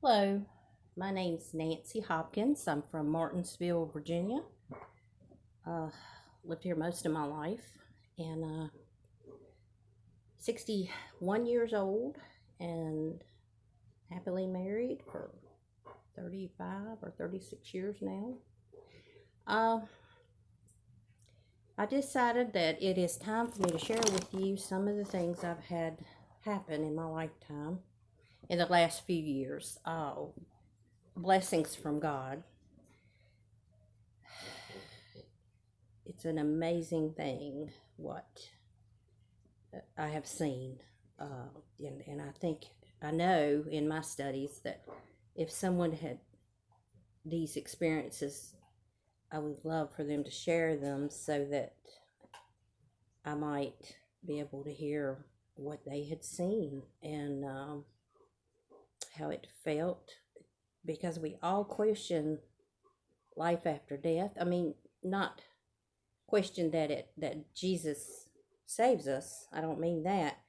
Hello, my name's Nancy Hopkins. I'm from Martinsville, Virginia. Uh, Lived here most of my life and 61 years old and happily married for 35 or 36 years now. Uh, I decided that it is time for me to share with you some of the things I've had happen in my lifetime in the last few years. Blessings from God. It's an amazing thing what I have seen. And I know in my studies that if someone had these experiences, I would love for them to share them so that I might be able to hear what they had seen and how it felt. Because we all question life after death. I mean, not question that Jesus saves us. I don't mean that.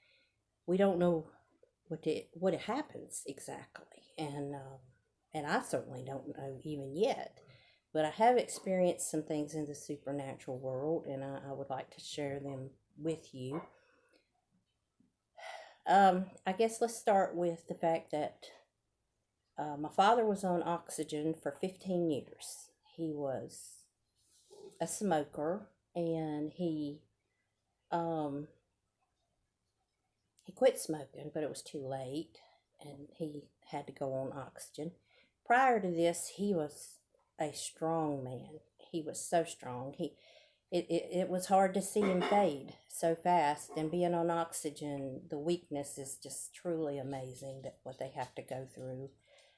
We don't know what it happens exactly, and I certainly don't know even yet. But I have experienced some things in the supernatural world, and I would like to share them with you. I guess let's start with the fact that my father was on oxygen for 15 years. He was a smoker, and um, he quit smoking, but it was too late, and he had to go on oxygen. Prior to this, he was a strong man. He was so strong. It was hard to see him fade so fast. And being on oxygen, the weakness is just truly amazing that what they have to go through.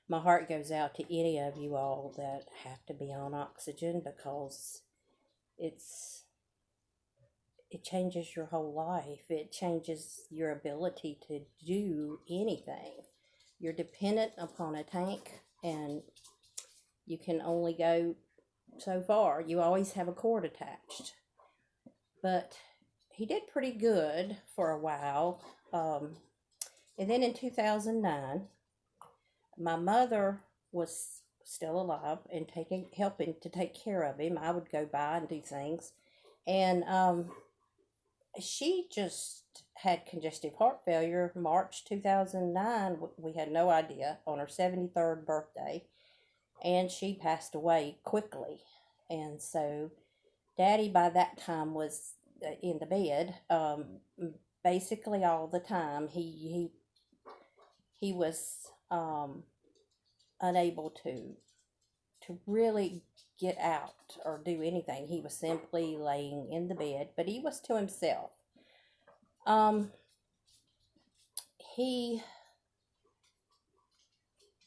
My heart goes out to any of you all that have to be on oxygen because it's it changes your whole life. It changes your ability to do anything. You're dependent upon a tank, and you can only go so far. You always have a cord attached. But he did pretty good for a while. And then in 2009, my mother was still alive and helping to take care of him. I would go by and do things. And she just had congestive heart failure March 2009. We had no idea, on her 73rd birthday, and she passed away quickly. And so Daddy by that time was in the bed, basically all the time. He was unable to really get out or do anything. He was simply laying in the bed, but he was to himself. Um, he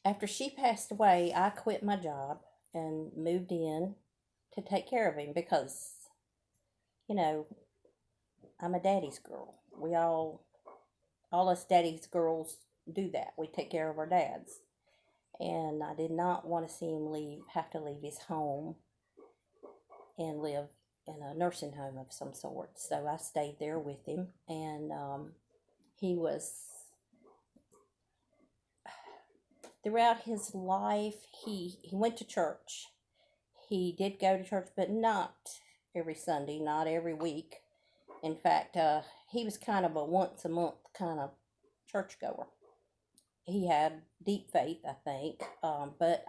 After she passed away, I quit my job and moved in to take care of him because, you know, I'm a daddy's girl. All us daddy's girls do that. We take care of our dads. And I did not want to see him have to leave his home and live in a nursing home of some sort. So I stayed there with him, and he was throughout his life. He went to church. He did go to church, but not every Sunday, not every week. In fact, he was kind of a once a month kind of churchgoer. He had deep faith, I think, but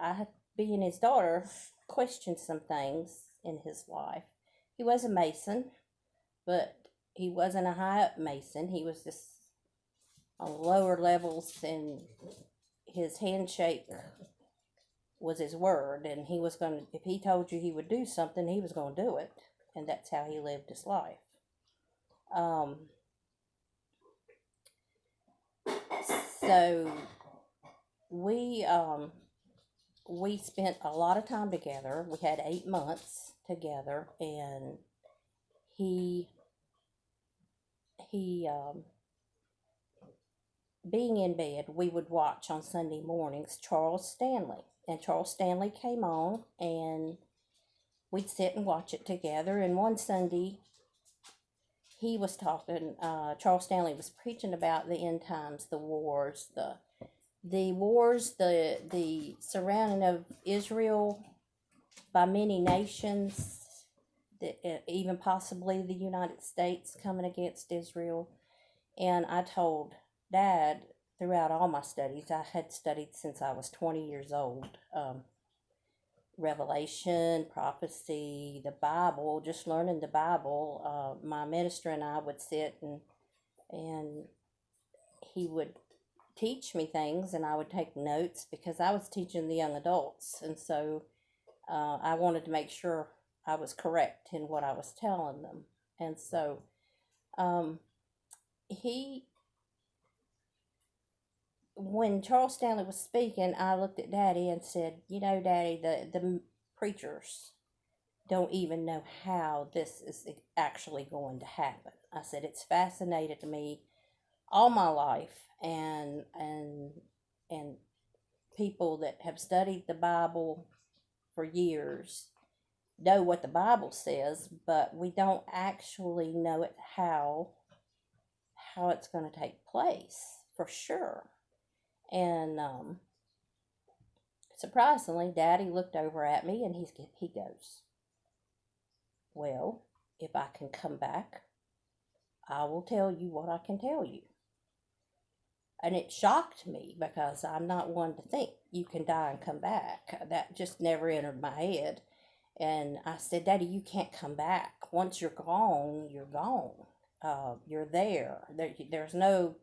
being his daughter, questioned some things in his life. He was a Mason, but he wasn't a high up Mason. He was just on lower levels, and his handshake was his word, and he was going to, if he told you he would do something, he was going to do it, and that's how he lived his life. So we spent a lot of time together. We had 8 months together, and he being in bed, we would watch on Sunday mornings Charles Stanley, and Charles Stanley came on, and we'd sit and watch it together. And one Sunday, he was talking. Charles Stanley was preaching about the end times, the wars, the the wars, the surrounding of Israel by many nations, even possibly the United States coming against Israel. And I told Dad throughout all my studies, I had studied since I was 20 years old. Revelation, prophecy, the Bible, just learning the Bible. My minister and I would sit and he would teach me things, and I would take notes because I was teaching the young adults, and so I wanted to make sure I was correct in what I was telling them. And so um, he, when Charles Stanley was speaking, I looked at Daddy and said, "You know, Daddy, the preachers don't even know how this is actually going to happen." I said, "It's fascinated me all my life, and people that have studied the Bible for years know what the Bible says, but we don't actually know it how it's going to take place for sure." And surprisingly, Daddy looked over at me and he goes, "Well, if I can come back, I will tell you what I can tell you." And it shocked me because I'm not one to think you can die and come back. That just never entered my head. And I said, "Daddy, you can't come back. Once you're gone, you're gone. You're there. There's no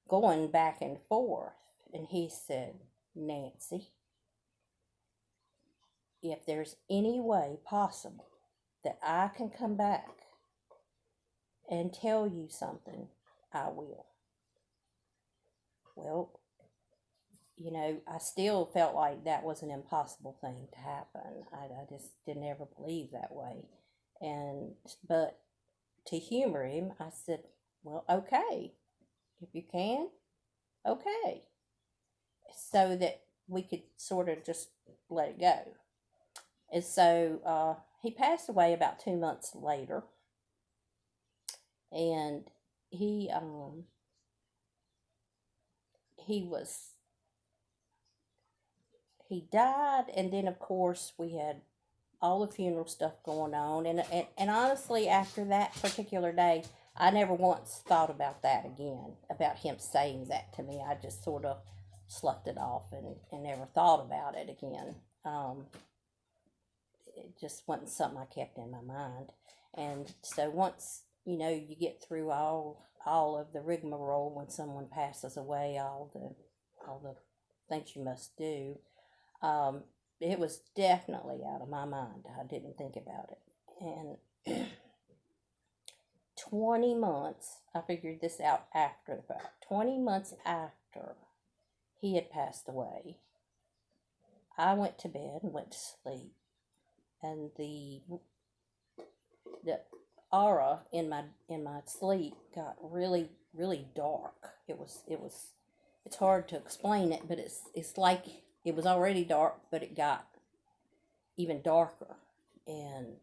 going back and forth." And he said, "Nancy, if there's any way possible that I can come back and tell you something, I will." Well, I still felt like that was an impossible thing to happen. I just didn't ever believe that way. But to humor him, I said, "Well, okay, if you can, okay." So that we could sort of just let it go. And so he passed away about 2 months later, and he he was he died, and then of course we had all the funeral stuff going on, and honestly, after that particular day, I never once thought about that again, about him saying that to me. I just sort of sloughed it off and never thought about it again. It just wasn't something I kept in my mind. And so once you get through all of the rigmarole when someone passes away, all the things you must do, um, it was definitely out of my mind. I didn't think about it. And 20 months, I figured this out after the fact. 20 months after he had passed away, I went to bed and went to sleep, and the aura in my sleep got really really dark. It's hard to explain it, but it's like it was already dark, but it got even darker. And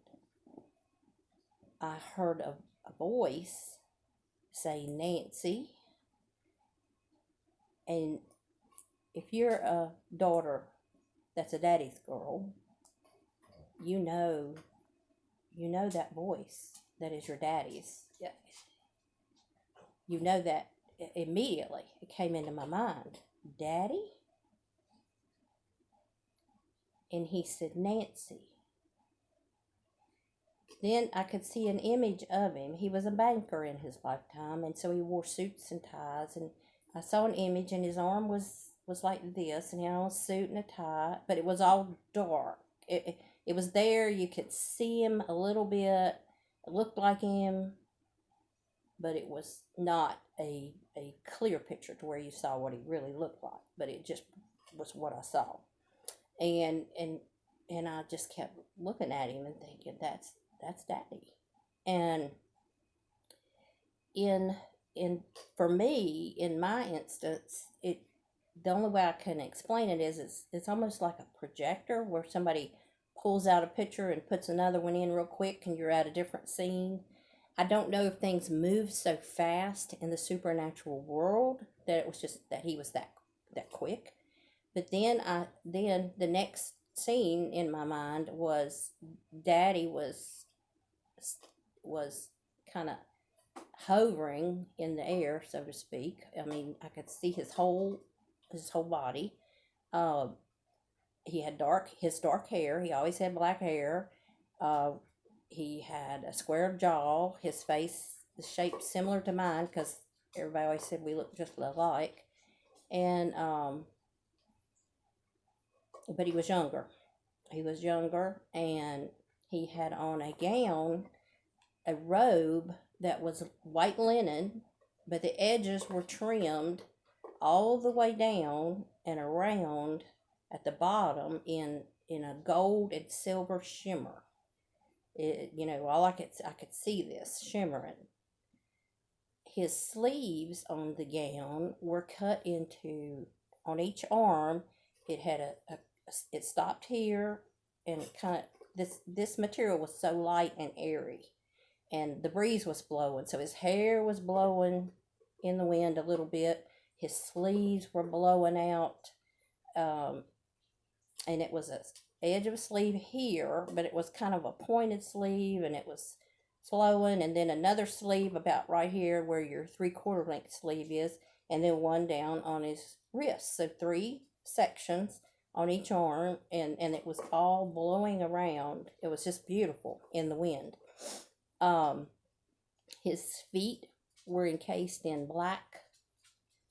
I heard a voice say, "Nancy." And if you're a daughter that's a daddy's girl, you know that voice that is your daddy's. Yeah. You know that immediately. It came into my mind. "Daddy?" And he said, "Nancy." Then I could see an image of him. He was a banker in his lifetime, and so he wore suits and ties. And I saw an image, and his arm was like this, and he had on a suit and a tie, but it was all dark. It was there. You could see him a little bit. It looked like him, but it was not a clear picture to where you saw what he really looked like. But it just was what I saw, and I just kept looking at him and thinking, that's Daddy. And in in for me, in my instance, the only way I can explain it is it's almost like a projector where somebody pulls out a picture and puts another one in real quick, and you're at a different scene. I don't know if things move so fast in the supernatural world that it was just that he was that quick. But then the next scene in my mind was Daddy was kind of hovering in the air, so to speak. I mean, I could see his whole body. Uh, he had his dark hair. He always had black hair. Uh, he had a square jaw. His face, the shape similar to mine, because everybody always said we looked just alike. And but he was younger. He was younger, and he had on a gown, a robe that was white linen, but the edges were trimmed all the way down and around at the bottom in a gold and silver shimmer. All I could see this shimmering. His sleeves on the gown were cut into, on each arm. It had it stopped here, and it kind of, this material was so light and airy, and the breeze was blowing, so his hair was blowing in the wind a little bit. His sleeves were blowing out, and it was a edge of a sleeve here, but it was kind of a pointed sleeve, and it was flowing, and then another sleeve about right here where your 3/4 length sleeve is, and then one down on his wrist. So 3 sections on each arm, and it was all blowing around. It was just beautiful in the wind. His feet were encased in black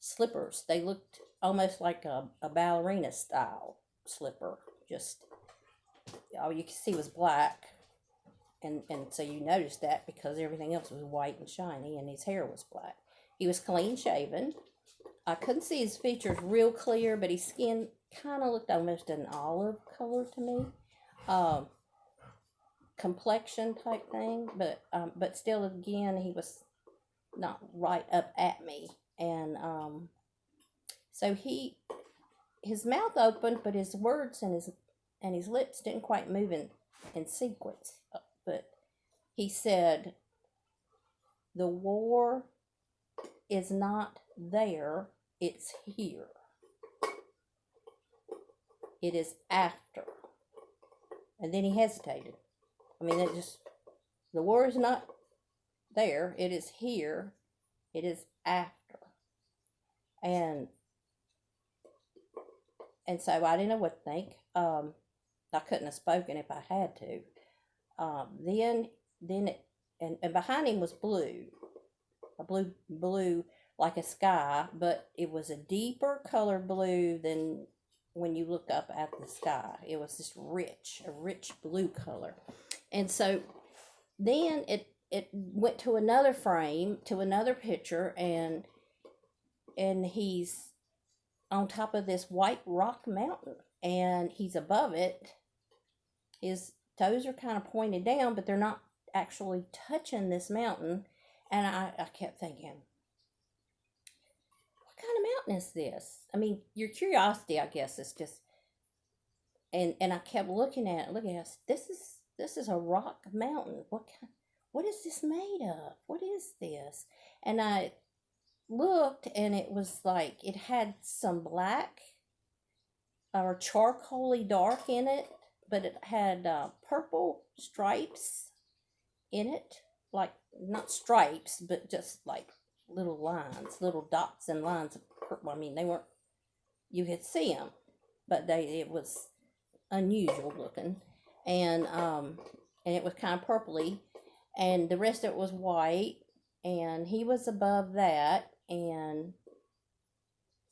slippers. They looked almost like a ballerina style slipper. Just all you could see was black, and so you noticed that because everything else was white and shiny, and his hair was black. He was clean shaven. I couldn't see his features real clear, but his skin kind of looked almost an olive color to me. Complexion type thing, but still, again, he was not right up at me. And so his mouth opened, but his words and his lips didn't quite move in sequence. But he said, "The war is not there, it's here. It is after." And then he hesitated. I mean, the war is not there, it is here, it is after. And so I didn't know what to think. I couldn't have spoken if I had to. And behind him was blue, a blue like a sky, but it was a deeper color blue than when you look up at the sky. It was just a rich blue color. And so then it went to another frame, to another picture, and he's on top of this white rock mountain, and he's above it. His toes are kind of pointed down, but they're not actually touching this mountain. And I kept thinking, what kind of mountain is this? I mean, your curiosity, I guess, is just, and I kept looking at it. This is a rock mountain. What is this made of? What is this? And I looked, and it was like it had some black or charcoaly dark in it, but it had purple stripes in it, like not stripes, but just like little lines, little dots and lines of purple. I mean, they weren't, you could see them, but it was unusual looking, and it was kind of purpley, and the rest of it was white, and he was above that, and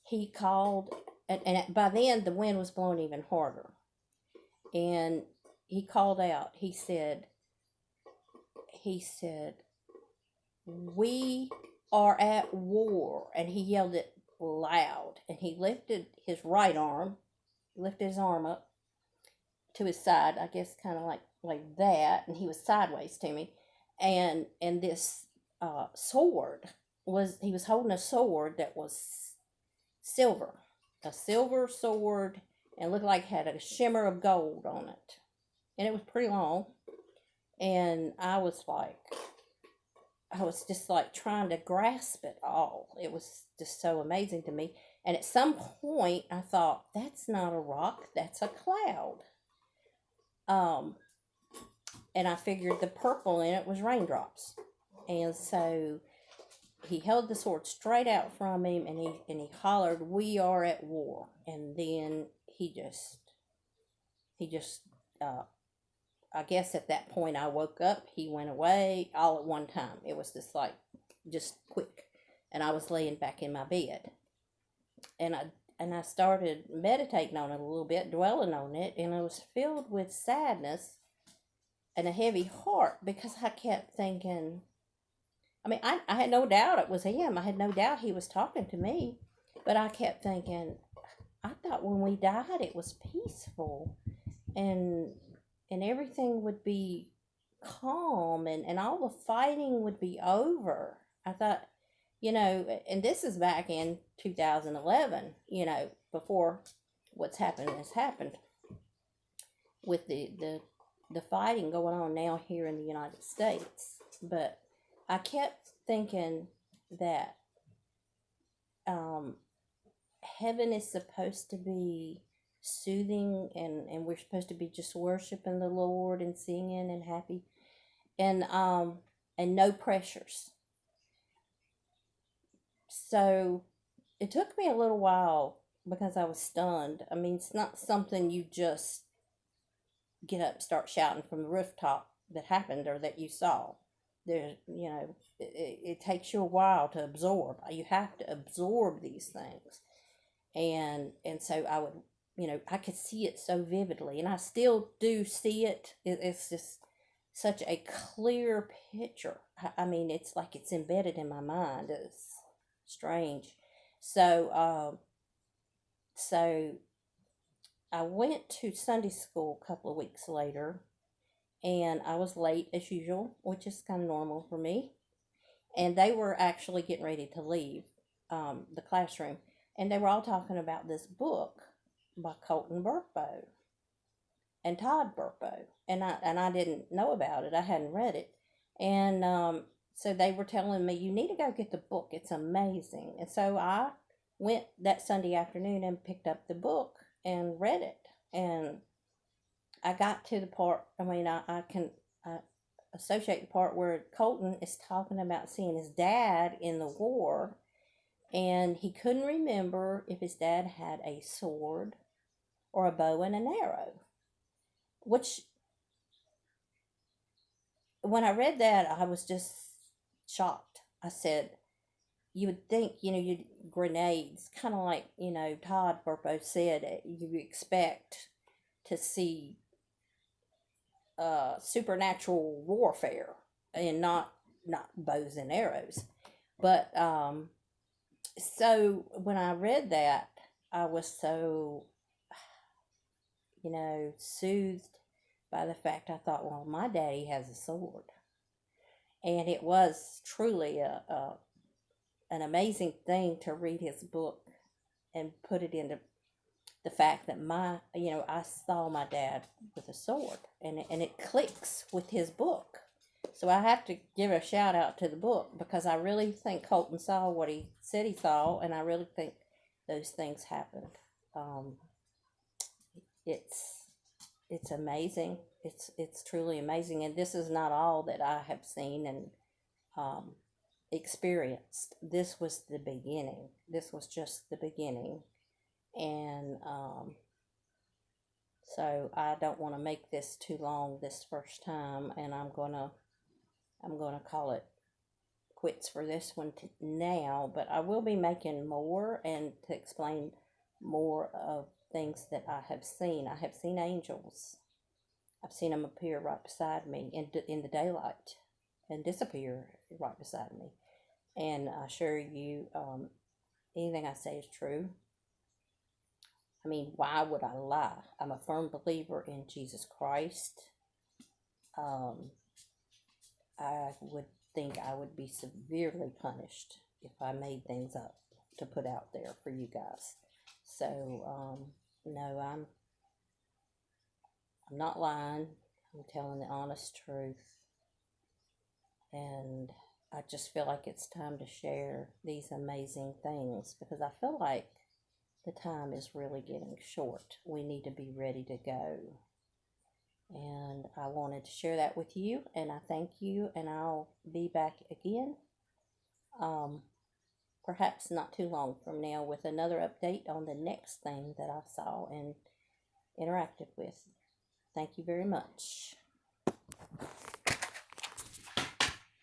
he called, and by then the wind was blowing even harder, and he called out. He said, "We are at war," and he yelled it loud, and he lifted his right arm, lifted his arm up to his side, I guess, kind of like that, and he was sideways to me, and this sword he was holding a sword that was silver, a silver sword, and looked like it had a shimmer of gold on it, and it was pretty long, and I was just like trying to grasp it all. It was just so amazing to me. And at some point, I thought, that's not a rock, that's a cloud. Um, and I figured the purple in it was raindrops. And so he held the sword straight out from him, and he hollered, "We are at war." And then he just uh, I guess at that point I woke up. He went away all at one time. It was just quick, and I was laying back in my bed, and I started meditating on it a little bit, dwelling on it, and I was filled with sadness and a heavy heart because I kept thinking. I mean, I had no doubt it was him. I had no doubt he was talking to me, but I kept thinking, I thought when we died it was peaceful, and everything would be calm, and all the fighting would be over. I thought, and this is back in 2011, before what's happened has happened with the fighting going on now here in the United States. But I kept thinking that heaven is supposed to be soothing, and we're supposed to be just worshiping the Lord and singing and happy, and no pressures. So it took me a little while because I was stunned. I mean, it's not something you just get up and start shouting from the rooftop that happened or that you saw. It takes you a while to absorb. You have to absorb these things. And so I could see it so vividly, and I still do see it. It's just such a clear picture. I mean, it's like it's embedded in my mind. It's strange. So I went to Sunday school a couple of weeks later, and I was late as usual, which is kind of normal for me. And they were actually getting ready to leave the classroom, and they were all talking about this book by Colton Burpo and Todd Burpo, and I didn't know about it. I hadn't read it, and so they were telling me, you need to go get the book. It's amazing. And so I went that Sunday afternoon and picked up the book and read it, and I got to the part. I mean, I can associate the part where Colton is talking about seeing his dad in the war, and he couldn't remember if his dad had a sword or a bow and an arrow. Which, when I read that, I was just shocked. I said, you would think, you'd grenades, kind of like, Todd Burpo said, you expect to see supernatural warfare and not bows and arrows. But so when I read that, I was so soothed by the fact. I thought, well, my daddy has a sword, and it was truly an amazing thing to read his book and put it into the fact that I saw my dad with a sword, and it clicks with his book. So I have to give a shout out to the book, because I really think Colton saw what he said he saw, and I really think those things happened. It's amazing. It's truly amazing, and this is not all that I have seen and experienced. This was the beginning. This was just the beginning, and so I don't want to make this too long this first time, and I'm gonna call it quits for this one now. But I will be making more, and to explain more of things that I have seen. I have seen angels. I've seen them appear right beside me in the daylight and disappear right beside me. And I assure you, anything I say is true. I mean, why would I lie? I'm a firm believer in Jesus Christ. I would think I would be severely punished if I made things up to put out there for you guys. So, no, I'm not lying. I'm telling the honest truth. And I just feel like it's time to share these amazing things, because I feel like the time is really getting short. We need to be ready to go. And I wanted to share that with you, and I thank you, and I'll be back again, perhaps not too long from now, with another update on the next thing that I saw and interacted with. Thank you very much.